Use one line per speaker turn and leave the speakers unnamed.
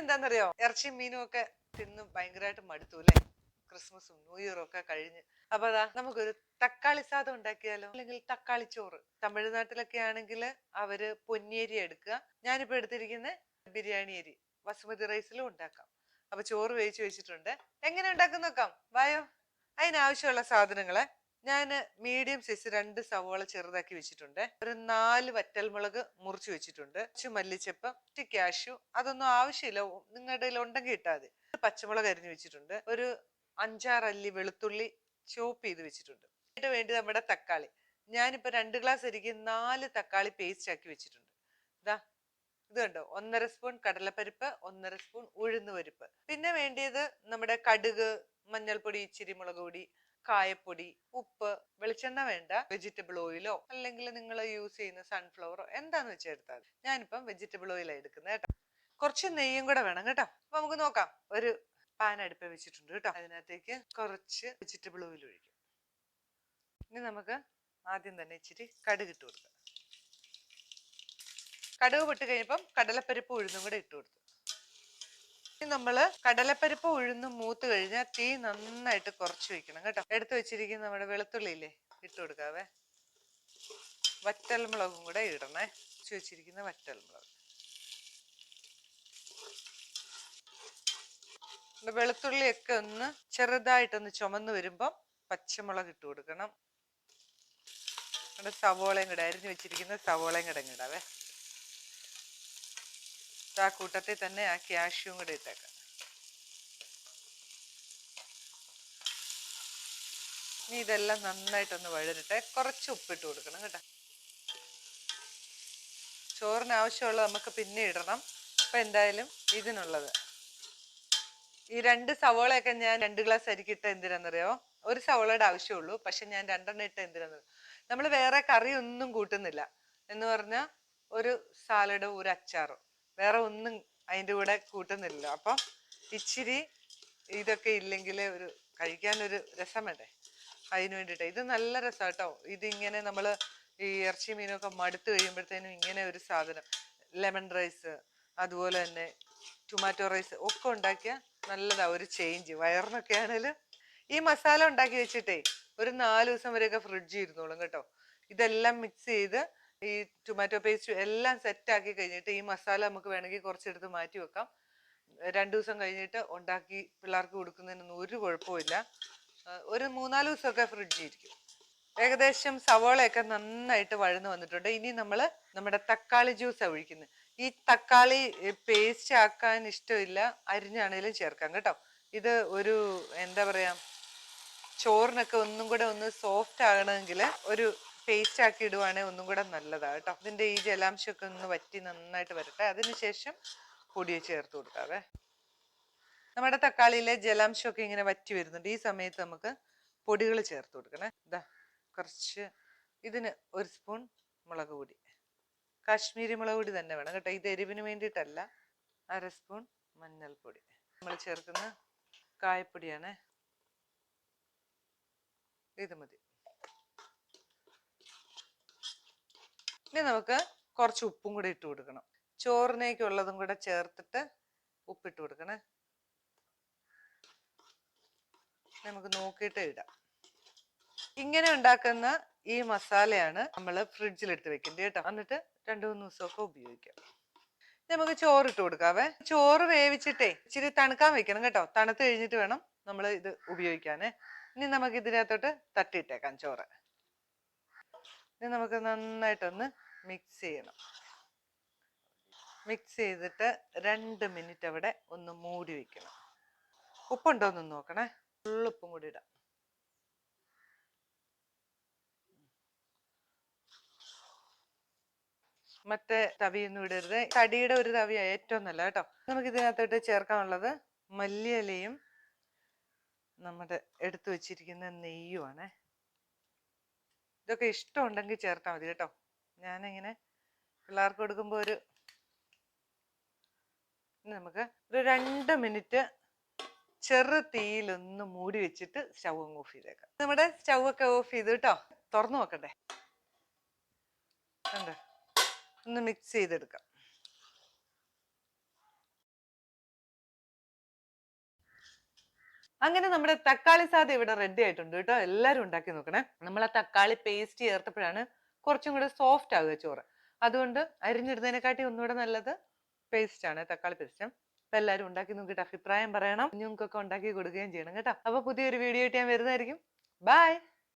എന്താണെന്നറിയോ, ഇറച്ചിയും മീനും ഒക്കെ തിന്ന് ഭയങ്കരമായിട്ട് മടുത്തു അല്ലേ? ക്രിസ്മസും ന്യൂ ഇയറും ഒക്കെ കഴിഞ്ഞ്. അപ്പൊ അതാ നമുക്കൊരു തക്കാളി സാധം ഉണ്ടാക്കിയാലോ, അല്ലെങ്കിൽ തക്കാളി ചോറ്. തമിഴ്നാട്ടിലൊക്കെ ആണെങ്കിൽ അവര് പൊന്നിയരി എടുക്കുക. ഞാനിപ്പോ എടുത്തിരിക്കുന്ന ബിരിയാണി അരി, ബസുമതി റൈസിലും ഉണ്ടാക്കാം. അപ്പൊ ചോറ് വേവിച്ച് വെച്ചിട്ടുണ്ട്. എങ്ങനെ ഉണ്ടാക്കുന്ന നോക്കാം, വായോ. അതിനാവശ്യമുള്ള സാധനങ്ങള് ഞാന് മീഡിയം സൈസ് 2 സവോള ചെറുതാക്കി വെച്ചിട്ടുണ്ട്. ഒരു 4 വറ്റൽമുളക് മുറിച്ച് വെച്ചിട്ടുണ്ട്. കുറച്ച് മല്ലിച്ചപ്പ്, കാഷ്യൂ, അതൊന്നും ആവശ്യമില്ല, നിങ്ങളുടെ കയ്യിൽ ഉണ്ടെങ്കിൽ ഇട്ടാൽ മതി. പച്ചമുളക് അരിഞ്ഞു വെച്ചിട്ടുണ്ട്. ഒരു 5-6 അല്ലി വെളുത്തുള്ളി ചോപ്പ് ചെയ്ത് വെച്ചിട്ടുണ്ട്. ഇതിന് വേണ്ടി നമ്മുടെ തക്കാളി, ഞാനിപ്പോ 2 ഗ്ലാസ് അരിക്ക് 4 തക്കാളി പേസ്റ്റ് ആക്കി വെച്ചിട്ടുണ്ട്. ഇതാ ഇത് കണ്ടോ, 1.5 സ്പൂൺ കടലപ്പരിപ്പ്, 1.5 സ്പൂൺ ഉഴുന്ന് പരിപ്പ്. പിന്നെ വേണ്ടിയത് നമ്മുടെ കടുക്, മഞ്ഞൾപ്പൊടി, ഇച്ചിരി മുളക് പൊടി, കായപ്പൊടി, ഉപ്പ്, വെളിച്ചെണ്ണ വേണ്ട, വെജിറ്റബിൾ ഓയിലോ അല്ലെങ്കിൽ നിങ്ങൾ യൂസ് ചെയ്യുന്ന സൺഫ്ലവറോ എന്താന്ന് വെച്ചാൽ എടുത്താൽ മതി. ഞാനിപ്പം വെജിറ്റബിൾ ഓയിലാണ് എടുക്കുന്നത് കേട്ടോ. കുറച്ച് നെയ്യും കൂടെ വേണം കേട്ടോ. അപ്പൊ നമുക്ക് നോക്കാം. ഒരു പാൻ അടുപ്പ് വെച്ചിട്ടുണ്ട് കേട്ടോ. അതിനകത്തേക്ക് കുറച്ച് വെജിറ്റബിൾ ഓയിൽ ഒഴിക്കും. ഇനി നമുക്ക് ആദ്യം തന്നെ ഇച്ചിരി കടുക് ഇട്ട് കൊടുക്കാം. കടുക് പൊട്ടി കഴിഞ്ഞപ്പം കടലപ്പരിപ്പ് ഉഴുന്നും കൂടെ ഇട്ട് കൊടുത്തു. ഇനി നമ്മള് കടലപ്പരിപ്പ് ഉഴുന്നും മൂത്ത് കഴിഞ്ഞാൽ തീ നന്നായിട്ട് കുറച്ച് വെക്കണം കേട്ടോ. എടുത്തു വെച്ചിരിക്കുന്ന നമ്മുടെ വെളുത്തുള്ളി ഇല്ലേ, ഇട്ട് കൊടുക്കാവേ. വറ്റൽമുളകും കൂടെ ഇടണേ. വെച്ചിരിക്കുന്ന വറ്റൽമുളക്, വെളുത്തുള്ളിയൊക്കെ ഒന്ന് ചെറുതായിട്ടൊന്ന് ചുമന്ന് വരുമ്പം പച്ചമുളക് ഇട്ട് കൊടുക്കണം. സവോളയും കൂടെ അരിഞ്ഞു വെച്ചിരിക്കുന്ന സവോളയും കൂടെ ഇടാവേ. ആ കൂട്ടത്തിൽ തന്നെ ആ കാഷ്യൂം കൂടെ ഇട്ടേക്കാം. ഇനി ഇതെല്ലാം നന്നായിട്ടൊന്ന് വഴരട്ടെ. കുറച്ച് ഉപ്പിട്ട് കൊടുക്കണം കേട്ടോ. ചോറിന് ആവശ്യമുള്ളത് നമുക്ക് പിന്നെ ഇടണം. അപ്പൊ എന്തായാലും ഇതിനുള്ളത് ഈ 2 സവോളയൊക്കെ ഞാൻ 2 ഗ്ലാസ് അരിക്കിട്ട എന്തിനാണെന്നറിയോ? ഒരു സവോളയുടെ ആവശ്യമുള്ളൂ, പക്ഷെ ഞാൻ 2 ഇട്ട എന്തിനാണെന്നറിയോ? നമ്മൾ വേറെ കറി ഒന്നും കൂട്ടുന്നില്ല എന്ന് പറഞ്ഞാൽ ഒരു സാലഡോ ഒരു അച്ചാറോ വേറെ ഒന്നും അതിൻ്റെ കൂടെ കൂട്ടുന്നില്ല. അപ്പം ഇച്ചിരി ഇതൊക്കെ ഇല്ലെങ്കിൽ ഒരു കഴിക്കാനൊരു രസം വേണ്ടേ, അതിന് വേണ്ടിയിട്ട്. ഇത് നല്ല രസം കേട്ടോ. ഇതിങ്ങനെ നമ്മൾ ഈ ഇറച്ചി മീനൊക്കെ മടുത്ത് കഴിയുമ്പോഴത്തേനും ഇങ്ങനെ ഒരു സാധനം, ലെമൺ റൈസ് അതുപോലെ തന്നെ ടൊമാറ്റോ റൈസ് ഒക്കെ ഉണ്ടാക്കിയാൽ നല്ലതാ. ഒരു ചേഞ്ച് വയറിനൊക്കെ ആണെങ്കിലും. ഈ മസാല ഉണ്ടാക്കി വെച്ചിട്ടേ ഒരു 4 ദിവസം വരെയൊക്കെ ഫ്രിഡ്ജിൽ ഇരുന്നോളും കേട്ടോ. ഇതെല്ലാം മിക്സ് ചെയ്ത് ഈ ടൊമാറ്റോ പേസ്റ്റ് എല്ലാം സെറ്റ് ആക്കി കഴിഞ്ഞിട്ട് ഈ മസാല നമുക്ക് വേണമെങ്കിൽ കുറച്ചെടുത്ത് മാറ്റി വെക്കാം. 2 ദിവസം കഴിഞ്ഞിട്ട് ഉണ്ടാക്കി പിള്ളേർക്ക് കൊടുക്കുന്നതിനൊന്നും ഒരു കുഴപ്പമില്ല. ഒരു 3-4 ദിവസമൊക്കെ ഫ്രിഡ്ജിൽ ഇരിക്കും. ഏകദേശം സവോളയൊക്കെ നന്നായിട്ട് വഴന്ന് വന്നിട്ടുണ്ട്. ഇനി നമ്മൾ നമ്മുടെ തക്കാളി ജ്യൂസാണ് ഒഴിക്കുന്നത്. ഈ തക്കാളി പേസ്റ്റ് ആക്കാൻ ഇഷ്ടമില്ല, അരിഞ്ഞാണേലും ചേർക്കാം കേട്ടോ. ഇത് ഒരു എന്താ പറയാ, ചോറിനൊക്കെ ഒന്നും കൂടെ ഒന്ന് സോഫ്റ്റ് ആകണമെങ്കിൽ ഒരു പേസ്റ്റ് ആക്കി ഇടുവാണെങ്കിൽ ഒന്നും കൂടെ നല്ലതാണ് കേട്ടോ. ഇതിന്റെ ഈ ജലാംശമൊക്കെ ഒന്ന് വറ്റി നന്നായിട്ട് വരട്ടെ. അതിനുശേഷം പൊടി ചേർത്ത് കൊടുക്കാവേ. നമ്മുടെ തക്കാളിയിലെ ജലാംശമൊക്കെ ഇങ്ങനെ വറ്റി വരുന്നുണ്ട്. ഈ സമയത്ത് നമുക്ക് പൊടികൾ ചേർത്ത് കൊടുക്കണേ. ഇതാ കുറച്ച്, ഇതിന് 1 സ്പൂൺ മുളക് പൊടി, കാശ്മീരി മുളക് പൊടി തന്നെ വേണം കേട്ടോ. ഇത് എരിവിന് വേണ്ടിയിട്ടല്ല. 1/2 സ്പൂൺ മഞ്ഞൾപ്പൊടി. നമ്മൾ ചേർക്കുന്ന കായപ്പൊടിയാണ്, ഇത് മതി. ഇനി നമുക്ക് കുറച്ച് ഉപ്പും കൂടെ ഇട്ട് കൊടുക്കണം. ചോറിനേക്കുള്ളതും കൂടെ ചേർത്തിട്ട് ഉപ്പിട്ട് കൊടുക്കണേ. നമുക്ക് നോക്കിയിട്ട് ഇടാം. ഇങ്ങനെ ഉണ്ടാക്കുന്ന ഈ മസാലയാണ് നമ്മൾ ഫ്രിഡ്ജിൽ എടുത്ത് വെക്കേണ്ടത് കേട്ടോ. എന്നിട്ട് 2-3 ദിവസമൊക്കെ ഉപയോഗിക്കാം. നമുക്ക് ചോറിട്ട് കൊടുക്കാവേ. ചോറ് വേവിച്ചിട്ടേ ഇച്ചിരി തണുക്കാൻ വെക്കണം കേട്ടോ. തണുത്ത് കഴിഞ്ഞിട്ട് വേണം നമ്മൾ ഇത് ഉപയോഗിക്കാനേ. ഇനി നമുക്ക് ഇതിനകത്തോട്ട് തട്ടിയിട്ടേക്കാം ചോറ്. ഇനി നമുക്ക് നന്നായിട്ടൊന്ന് മിക്സ് ചെയ്യണം. മിക്സ് ചെയ്തിട്ട് 2 മിനിറ്റ് അവിടെ ഒന്ന് മൂടി വെക്കണം. ഉപ്പുണ്ടോന്ന് നോക്കണേ. ഫുൾ ഉപ്പും കൂടി ഇടാം. മറ്റേ തവിയൊന്നും ഇടരുത്. തടിയുടെ ഒരു തവിയാണ് ഏറ്റവും നല്ല കേട്ടോ. നമുക്ക് ഇതിനകത്തോട്ട് ചേർക്കാനുള്ളത് മല്ലിയിലയും നമ്മുടെ എടുത്തു വെച്ചിരിക്കുന്ന നെയ്യുമാണ്. ഇതൊക്കെ ഇഷ്ടമുണ്ടെങ്കിൽ ചേർത്താൽ മതി കേട്ടോ. ഞാനിങ്ങനെ പിള്ളേർക്ക് കൊടുക്കുമ്പോൾ നമുക്ക് ഒരു 2 മിനിറ്റ് ചെറു തീയിലൊന്ന് മൂടി വെച്ചിട്ട് സ്റ്റൗ അങ്ങ് ഓഫ് ചെയ്തേക്കാം. നമ്മുടെ സ്റ്റൗ ഒക്കെ ഓഫ് ചെയ്ത് കേട്ടോ. തുറന്നു നോക്കണ്ടേ, കണ്ടോ? ഒന്ന് മിക്സ് ചെയ്തെടുക്കാം. അങ്ങനെ നമ്മുടെ തക്കാളി സാദം ഇവിടെ റെഡി ആയിട്ടുണ്ട് കേട്ടോ. എല്ലാവരും ഉണ്ടാക്കി നോക്കണേ. നമ്മൾ ആ തക്കാളി പേസ്റ്റ് ചേർത്തപ്പോഴാണ് കുറച്ചും കൂടെ സോഫ്റ്റ് ആവുക ചോറ്. അതുകൊണ്ട് അരിഞ്ഞിടുന്നതിനെക്കാട്ടി ഒന്നുകൂടെ നല്ലത് പേസ്റ്റ് ആണ്, തക്കാളി പേസ്റ്റ്. അപ്പൊ എല്ലാവരും ഉണ്ടാക്കി നോക്കിയിട്ട് അഭിപ്രായം പറയണം. കുഞ്ഞുങ്ങൾക്കൊക്കെ ഉണ്ടാക്കി കൊടുക്കുകയും ചെയ്യണം കേട്ടോ. അപ്പൊ പുതിയൊരു വീഡിയോ ആയിട്ട് ഞാൻ വരുന്നതായിരിക്കും. ബൈ.